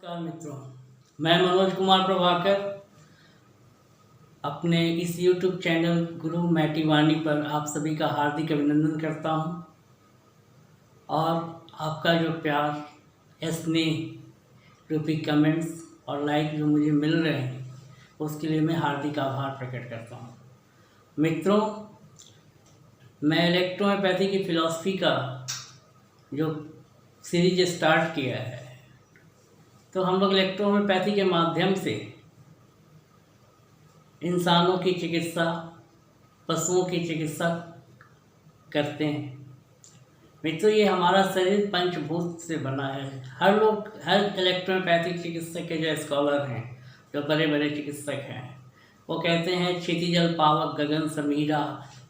नमस्कार मित्रों, मैं मनोज कुमार प्रभाकर अपने इस YouTube चैनल गुरु मैटी वाणी पर आप सभी का हार्दिक अभिनंदन करता हूं और आपका जो प्यार स्नेह रूपी कमेंट्स और लाइक जो मुझे मिल रहे हैं उसके लिए मैं हार्दिक आभार प्रकट करता हूं। मित्रों, मैं इलेक्ट्रोपैथी की फ़िलॉसफी का जो सीरीज स्टार्ट किया है, तो हम लोग इलेक्ट्रोहोम्योपैथी के माध्यम से इंसानों की चिकित्सा, पशुओं की चिकित्सा करते हैं। मित्रों, ये हमारा शरीर पंचभूत से बना है। हर इलेक्ट्रोहोम्योपैथिक चिकित्सक के जो स्कॉलर हैं, जो बड़े बड़े चिकित्सक हैं, वो कहते हैं क्षितिजल पावक गगन समीरा,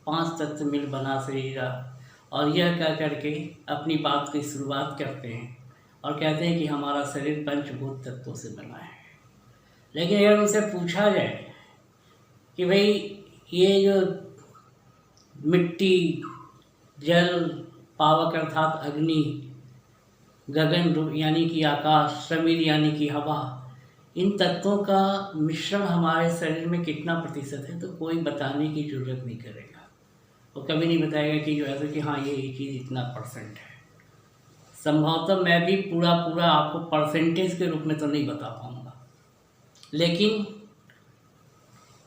5 तत्व मिल बना शरीरा। और यह कह करके अपनी बात की शुरुआत करते हैं और कहते हैं कि हमारा शरीर पंचभूत तत्वों से बना है। लेकिन अगर उनसे पूछा जाए कि भाई ये जो मिट्टी, जल, पावक अर्थात अग्नि, गगन यानी कि आकाश, समीर यानी कि हवा, इन तत्वों का मिश्रण हमारे शरीर में कितना प्रतिशत है, तो कोई बताने की ज़रूरत नहीं करेगा। वो कभी नहीं बताएगा कि जो ऐसा कि हाँ ये चीज़ इतना परसेंट है। संभवतः मैं भी पूरा आपको परसेंटेज के रूप में तो नहीं बता पाऊँगा, लेकिन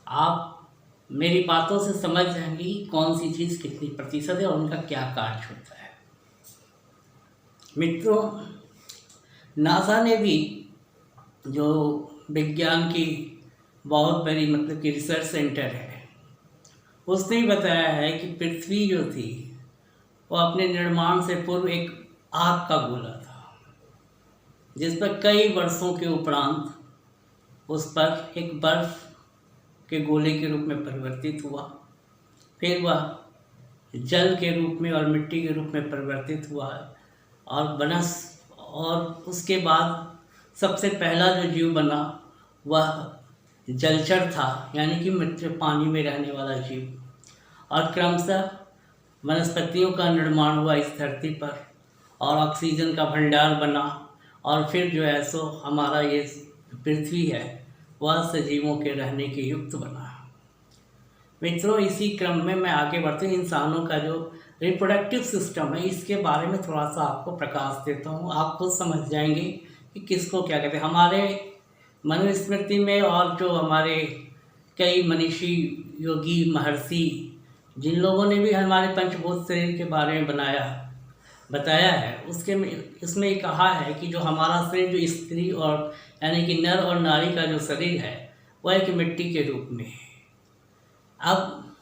आप मेरी बातों से समझ जाएंगी कौन सी चीज़ कितनी प्रतिशत है और उनका क्या कार्य होता है। मित्रों, नासा ने भी जो विज्ञान की बहुत बड़ी कि रिसर्च सेंटर है, उसने बताया है कि पृथ्वी जो थी वो अपने निर्माण से पूर्व एक आग का गोला था, जिस पर कई वर्षों के उपरांत उस पर एक बर्फ के गोले के रूप में परिवर्तित हुआ, फिर वह जल के रूप में और मिट्टी के रूप में परिवर्तित हुआ और उसके बाद सबसे पहला जो जीव बना वह जलचर था, यानी कि मिट्टी पानी में रहने वाला जीव। और क्रमशः वनस्पतियों का निर्माण हुआ इस धरती पर और ऑक्सीजन का भंडार बना, और फिर जो है सो हमारा ये पृथ्वी है वह सजीवों के रहने के युक्त बना। मित्रों, इसी क्रम में मैं आगे बढ़ते इंसानों का जो रिप्रोडक्टिव सिस्टम है इसके बारे में थोड़ा सा आपको प्रकाश देता हूँ। आप खुद समझ जाएंगे कि किसको क्या कहते हैं। हमारे मनुस्मृति में और जो हमारे कई मनीषी, योगी, महर्षि, जिन लोगों ने भी हमारे पंचभूत शरीर के बारे में बताया है, उसमें कहा है कि जो हमारा शरीर जो स्त्री और यानी कि नर और नारी का जो शरीर है वह एक मिट्टी के रूप में है। अब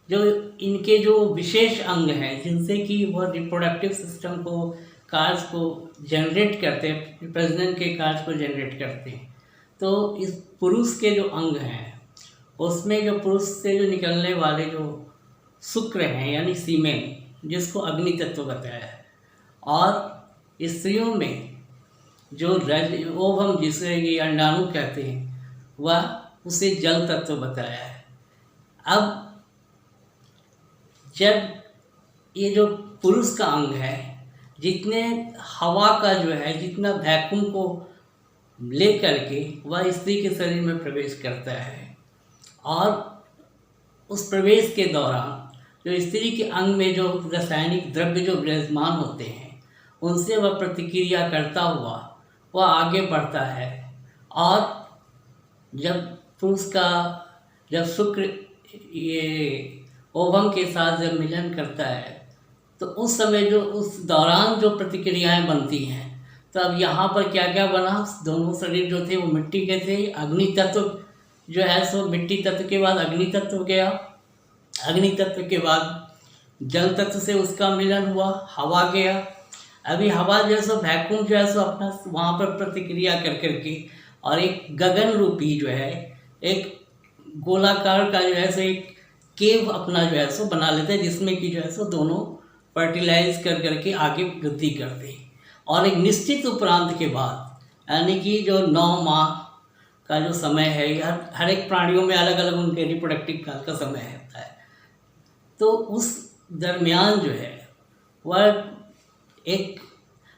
जो इनके जो विशेष अंग हैं जिनसे कि वह रिप्रोडक्टिव सिस्टम को, कार्य को जनरेट करते हैं, प्रजनन के कार्य को जनरेट करते हैं, तो इस पुरुष के जो अंग हैं उसमें जो पुरुष से जो निकलने वाले जो शुक्र हैं यानी सीमेन, जिसको अग्नि तत्व बताया है, और स्त्रियों में जो ओवम, जिसे ये अंडाणु कहते हैं, वह उसे जल तत्व बताया है। अब जब ये जो पुरुष का अंग है, जितने हवा का जो है, जितना वैक्यूम को ले करके वह स्त्री के शरीर में प्रवेश करता है, और उस प्रवेश के दौरान जो स्त्री के अंग में जो रासायनिक द्रव्य जो विराजमान होते हैं उनसे वह प्रतिक्रिया करता हुआ वह आगे बढ़ता है, और जब शुक्र ये ओवम के साथ जब मिलन करता है तो उस समय जो उस दौरान जो प्रतिक्रियाएं बनती हैं, तो अब यहाँ पर क्या क्या बना, दोनों शरीर जो थे वो मिट्टी के थे। अग्नि तत्व जो है सो मिट्टी तत्व के बाद अग्नि तत्व गया, अग्नि तत्व के बाद जल तत्व से उसका मिलन हुआ, हवा गया। अभी हवा जो है सो वैक्यूम जो है सो अपना वहाँ पर प्रतिक्रिया करके और एक गगन रूपी जो है एक गोलाकार का जो है सो एक केव अपना जो है सो बना लेते हैं, जिसमें कि जो है सो दोनों फर्टिलाइज करके आगे वृद्धि करते हैं। और एक निश्चित उपरांत के बाद यानी कि जो 9 माह का जो समय है, हर एक प्राणियों में अलग अलग उनके रिप्रोडक्टिव काल का समय होता है, तो उस दरमियान जो है वह एक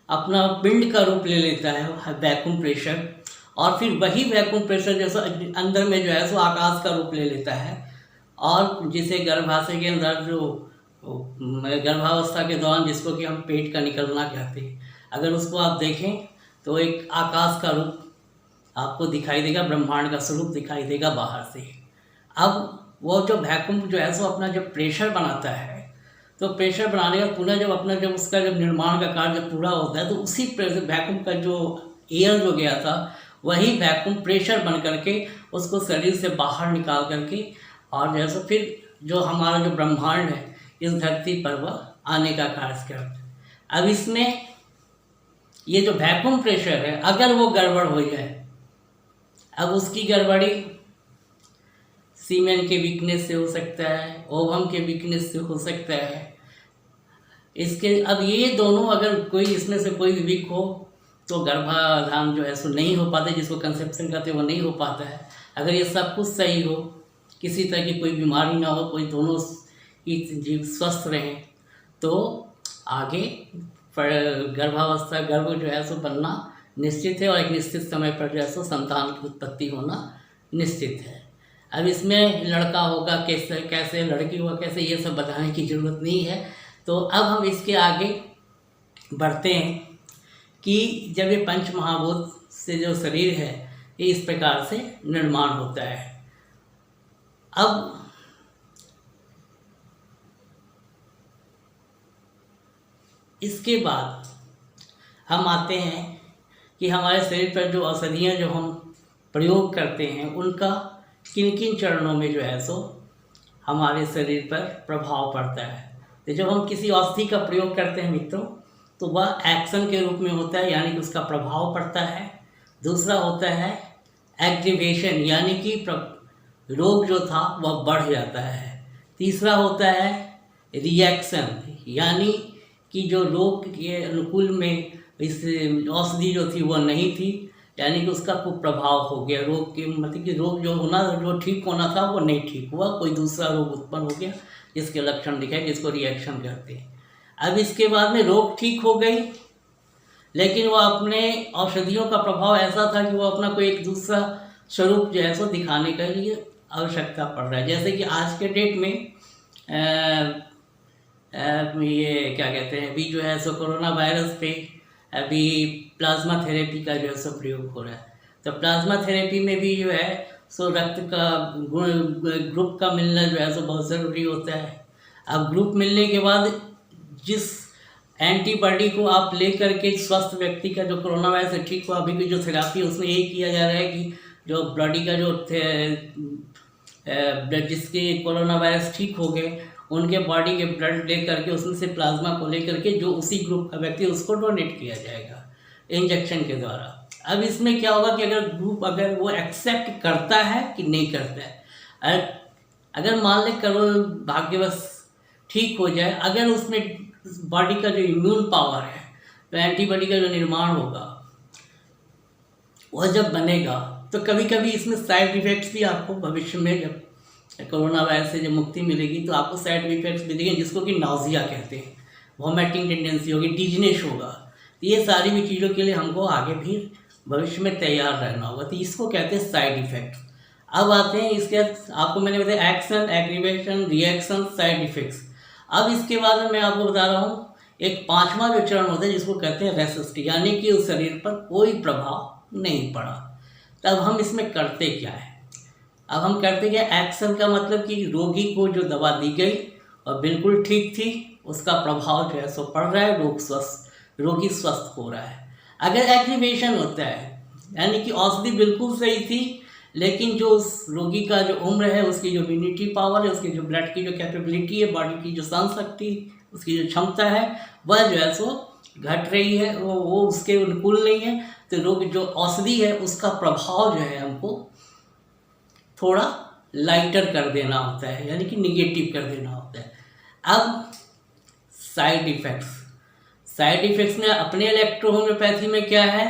अपना पिंड का रूप ले लेता है वैक्यूम प्रेशर, और फिर वही वैक्यूम प्रेशर जैसा अंदर में जो है सो आकाश का रूप ले लेता है, और जिसे गर्भाशय के अंदर जो गर्भावस्था के दौरान जिसको कि हम पेट का निकलना कहते हैं, अगर उसको आप देखें तो एक आकाश का रूप आपको दिखाई देगा, ब्रह्मांड का स्वरूप दिखाई देगा बाहर से। अब वो जो वैक्यूम जो है सो अपना जब प्रेशर बनाता है, तो प्रेशर बनाने का पुनः जब उसका निर्माण का कार्य जब पूरा होता है, तो उसी वैक्यूम का जो एयर जो गया था वही वैक्यूम प्रेशर बन करके उसको शरीर से बाहर निकाल करके, और जैसे फिर जो हमारा जो ब्रह्मांड है इस धरती पर वह आने का कार्य करता है। अब इसमें ये जो वैक्यूम प्रेशर है, अगर वो गड़बड़ हो जाए, अब उसकी गड़बड़ी सीमेंट के वीकनेस से हो सकता है, ओवम के वीकनेस से हो सकता है। इसके अब ये दोनों अगर कोई इसमें से कोई वीक हो तो गर्भाधान जो है सो नहीं हो पाता, जिसको कंसेप्शन कहते हैं वो नहीं हो पाता है। अगर ये सब कुछ सही हो, किसी तरह की कोई बीमारी ना हो, कोई दोनों ही जीव स्वस्थ रहें, तो आगे गर्भ जो है सो बनना निश्चित है, और एक निश्चित समय पर जो है सो संतान की उत्पत्ति होना निश्चित है। अब इसमें लड़का होगा कैसे लड़की होगा कैसे, ये सब बताने की ज़रूरत नहीं है। तो अब हम इसके आगे बढ़ते हैं कि जब ये पंच महाभूत से जो शरीर है ये इस प्रकार से निर्माण होता है। अब इसके बाद हम आते हैं कि हमारे शरीर पर जो औषधियाँ जो हम प्रयोग करते हैं उनका किन किन चरणों में जो है सो हमारे शरीर पर प्रभाव पड़ता है। तो जब हम किसी औषधि का प्रयोग करते हैं मित्रों, तो वह एक्शन के रूप में होता है, यानी कि उसका प्रभाव पड़ता है। दूसरा होता है एक्टिवेशन, यानी कि रोग जो था वह बढ़ जाता है। तीसरा होता है रिएक्शन, यानी कि जो रोग के अनुकूल में इस औषधि जो थी वह नहीं थी, यानी कि उसका कुछ प्रभाव हो गया, रोग के मतलब कि रोग जो ठीक होना था वो नहीं ठीक हुआ, कोई दूसरा रोग उत्पन्न हो गया जिसके लक्षण दिखाए, जिसको रिएक्शन कहते हैं। अब इसके बाद में रोग ठीक हो गई, लेकिन वो अपने औषधियों का प्रभाव ऐसा था कि वो अपना कोई एक दूसरा स्वरूप जो है सो दिखाने के लिए आवश्यकता पड़ रहा है। जैसे कि आज के डेट में ये क्या कहते हैं, अभी जो है सो कोरोना वायरस पे अभी प्लाज्मा थेरेपी का जो है सो प्रयोग हो रहा है। तो प्लाज्मा थेरेपी में भी जो है सो रक्त का ग्रुप का मिलना जो है सो बहुत ज़रूरी होता है। अब ग्रुप मिलने के बाद जिस एंटीबॉडी को आप ले करके स्वस्थ व्यक्ति का जो कोरोना वायरस से ठीक हुआ, अभी की जो थेरापी उसमें यही किया जा रहा है कि जो बॉडी का जो जिसके कोरोना वायरस ठीक हो गए उनके बॉडी के ब्लड ले करके उसमें से प्लाज्मा को ले करके जो उसी ग्रुप का व्यक्ति उसको डोनेट किया जाएगा इंजेक्शन के द्वारा। अब इसमें क्या होगा कि अगर ग्रुप अगर वो एक्सेप्ट करता है कि नहीं करता है, अगर मान लें करो भाग्यवश ठीक हो जाए, अगर उसमें बॉडी का जो इम्यून पावर है, तो एंटीबॉडी का जो निर्माण होगा वह जब बनेगा, तो कभी कभी इसमें साइड इफ़ेक्ट्स भी आपको भविष्य में जब कोरोना वायरस से जब मुक्ति मिलेगी तो आपको साइड इफेक्ट्स भी दिखेंगे, जिसको कि नाउजिया कहते हैं, वॉमिटिंग टेंडेंसी होगी, डिजनेस होगा। तो ये सारी भी चीज़ों के लिए हमको आगे भी भविष्य में तैयार रहना होगा, तो इसको कहते हैं साइड इफ़ेक्ट्स। अब आते हैं इसके, आपको मैंने बताया action, aggravation, reaction, side effects. अब इसके बाद में मैं आपको बता रहा हूँ एक पाँचवा जो चरण होता है जिसको कहते हैं रेसिस्ट, यानी कि उस शरीर पर कोई प्रभाव नहीं पड़ा। तब हम इसमें करते क्या है? अब हम करते क्या, एक्शन का मतलब कि रोगी को जो दवा दी गई और बिल्कुल ठीक थी, उसका प्रभाव जो है सो पड़ रहा है, रोगी स्वस्थ हो रहा है। अगर एग्रीवेशन होता है, यानी कि औषधि बिल्कुल सही थी, लेकिन जो उस रोगी का जो उम्र है, उसकी जो इम्यूनिटी पावर है, उसकी जो ब्लड की जो कैपेबिलिटी है, बॉडी की जो सहन शक्ति, उसकी जो क्षमता है, वह जो है सो घट रही है, वो उसके अनुकूल नहीं है। तो रोग जो औषधि है उसका प्रभाव जो है हमको थोड़ा लाइटर कर देना होता है, यानी कि निगेटिव कर देना होता है। अब साइड इफ़ेक्ट्स में अपने इलेक्ट्रोहोम्योपैथी में क्या है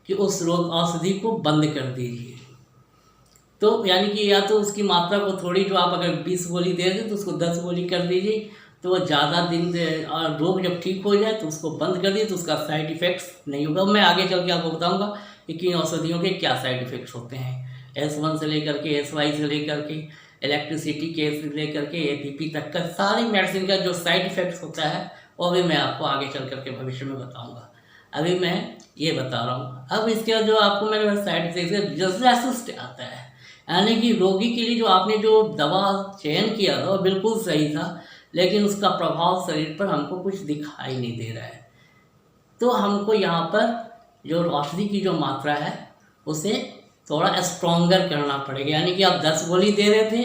कि उस रोग औषधि को बंद कर दीजिए। तो यानी कि या तो उसकी मात्रा को थोड़ी, जो आप अगर 20 गोली दे रहे तो उसको 10 गोली कर दीजिए, तो वो ज़्यादा दिन और रोग जब ठीक हो जाए तो उसको बंद कर दिए तो उसका साइड इफ़ेक्ट्स नहीं होगा। मैं आगे चल के आपको बताऊंगा कि किन औषधियों के क्या साइड इफ़ेक्ट्स होते हैं, S1 से लेकर के SY से लेकर के इलेक्ट्रिसिटी के से लेकर के ATP तक का सारी मेडिसिन का जो साइड इफ़ेक्ट्स होता है वो भी मैं आपको आगे चल कर के भविष्य में बताऊँगा। अभी मैं ये बता रहा हूँ। अब इसके बाद जो आपको मैंने साइड इफेक्ट जस्ट आता है, यानी कि रोगी के लिए जो आपने जो दवा चयन किया था वो बिल्कुल सही था, लेकिन उसका प्रभाव शरीर पर हमको कुछ दिखाई नहीं दे रहा है। तो हमको यहाँ पर जो औषधि की जो मात्रा है उसे थोड़ा स्ट्रॉन्गर करना पड़ेगा, यानी कि आप 10 गोली दे रहे थे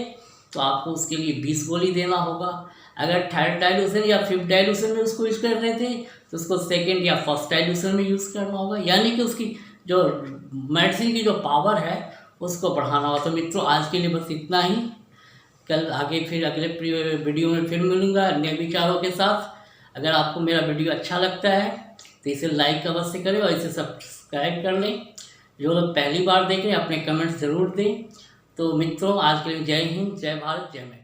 तो आपको उसके लिए 20 गोली देना होगा। अगर थर्ड डाइल्यूशन या फिफ्थ डाइल्यूशन में उसको यूज़ कर रहे थे तो उसको सेकेंड या फर्स्ट डाइल्यूशन में यूज़ करना होगा, यानी कि उसकी जो मेडिसिन की जो पावर है उसको बढ़ाना होगा। तो मित्रों, आज के लिए बस इतना ही। कल आगे फिर अगले वीडियो में फिर मिलूँगा अन्य विचारों के साथ। अगर आपको मेरा वीडियो अच्छा लगता है तो इसे लाइक अवश्य करें और इसे सब्सक्राइब कर लें। जो लोग पहली बार देख रहे हैं अपने कमेंट्स ज़रूर दें। तो मित्रों, आज के लिए जय हिंद, जय भारत, जय मैथिली।